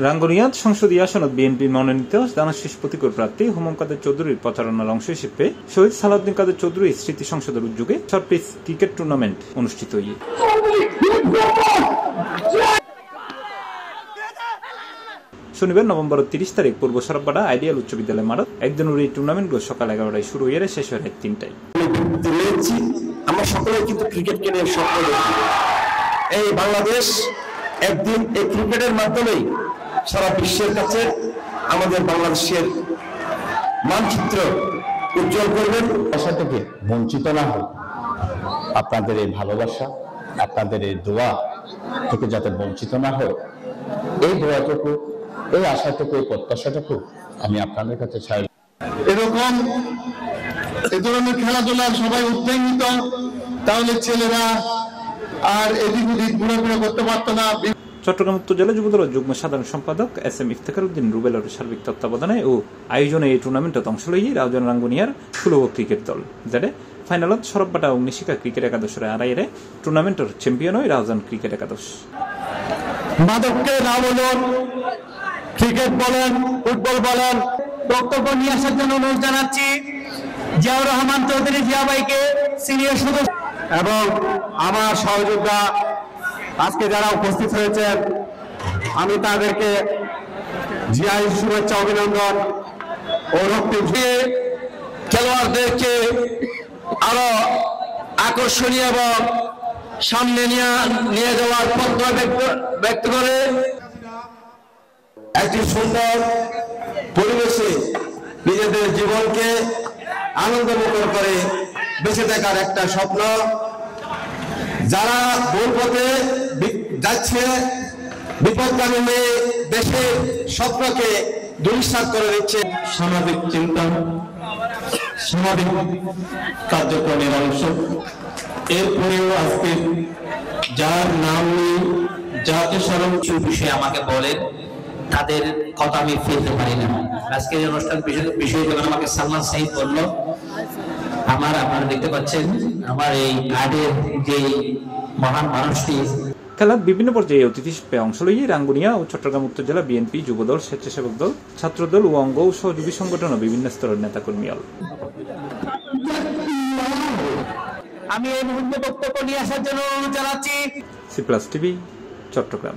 রাঙ্গুনিয়া সংসদীয় আসনত বিএনপির মনোনীত দানাশীষ প্রতিকূল প্রার্থী হুমায়ুন কাদের চৌধুরীর প্রচারণার অংশ হিসেবে শহীদ সালাউদ্দিন কাদের চৌধুরী স্মৃতি সংসদের উদ্যোগে সারপ্রাইজ ক্রিকেট টুর্নামেন্ট অনুষ্ঠিত হয়ে শনিবার নভেম্বর 30 তারিখ পূর্ব সরবরাহ আইডিয়াল উচ্চ বিদ্যালয় মাঠে একদিনের এই টুর্নামেন্টগুলো সকাল 11টায় শুরু হয়ে শেষ হয় 3টায়। আমরা সকলে কিন্তু ক্রিকেটকে নিয়ে স্বপ্ন দেখি। এই বাংলাদেশ একদিন এই ক্রিকেটের মাধ্যমেই সারা বিশ্বের কাছে আমাদের বাংলাদেশের মানচিত্র উজ্জ্বল করবেন। আশা থেকে বঞ্চিত না হয়, আপনাদের এই ভালোবাসা, আপনাদের এই দোয়া থেকে যাতে বঞ্চিত না হয়, এই দোয়াটুকু, এই আশাটুকু, এই প্রত্যাশাটুকু আমি আপনাদের কাছে চাই। এরকম এ ধরনের খেলাধুলার সবাই উদ্যোগিত, তাহলে ছেলেরা আর এদিক ওদিক ঘোরাফেরা করতে পারতো না। চট্টগ্রাম উত্তর জেলা যুবদলের যুগ্ম সাধারণ সম্পাদক SM ইফতেখার উদ্দিন রুবেলের সার্বিক তত্ত্বাবধানে ও আয়োজনে এই টুর্নামেন্টত অংশ লইয়ে রাউজান রাঙ্গুনিয়ার 16 ক্রিকেট দল, যেটা ফাইনালত সরববাটা অগ্নিশিখা ক্রিকেট একাদশের আড়াইয়ে টুর্নামেন্টের চ্যাম্পিয়ন হয় রাউজান ক্রিকেট একাদশ। মাদককে না বলুন, ক্রিকেট বলেন, ফুটবল বলেন, বক্তব্য নিয়ে আসার জন্য অনুরোধ জানাচ্ছি জিয়াউর রহমান চৌধুরী জিয়া ভাইকে, সিনিয়র সদস্য এবং আমার সহযোদ্ধা আজকে যারা উপস্থিত হয়েছেন, আমি তাদেরকে জিয়াই শুভেচ্ছা, অভিনন্দন ও রক্তিম দিয়ে খেলোয়াড়দেরকে আরো আকর্ষণীয় এবং সামনে নিয়ে যাওয়ার প্রত্যয় ব্যক্ত করে একটি সুন্দর পরিবেশে নিজেদের জীবনকে আনন্দমুখর করে বেঁচে থাকার একটা স্বপ্ন, যারা ভুল পথে যাচ্ছে, বিপদগামী হয়ে দেশের স্বপ্নকে দুলিশাত করে দিচ্ছে। সামাজিক চিন্তা, সামাজিক কার্যক্রমের অংশ। এরপরেও আজকে যার নাম নেই, যাকে স্মরণ বিষয়ে আমাকে বলেন, তাদের কথা আমি ফেলতে পারি না। আজকের এই অনুষ্ঠান বিষয়ে যখন আমাকে সালমান সাহিদ বলল, আপনারা দেখতে পাচ্ছেন আমার এই কার্ডের যে মহান মানুষটি। খেলার বিভিন্ন পর্যায়ে অতিথি হিসেবে অংশ লইয়ে রাঙ্গুনিয়া ও চট্টগ্রাম উত্তর জেলা বিএনপি, যুবদল, স্বেচ্ছাসেবক দল, ছাত্রদল ও অঙ্গ ও সহযোগী সংগঠন ও বিভিন্ন স্তরের নেতাকর্মী। আমি এই মুহূর্তে বক্তব্য নিয়ে আসার জন্য অনুরোধ জানাচ্ছি। C+ TV, Chittagong.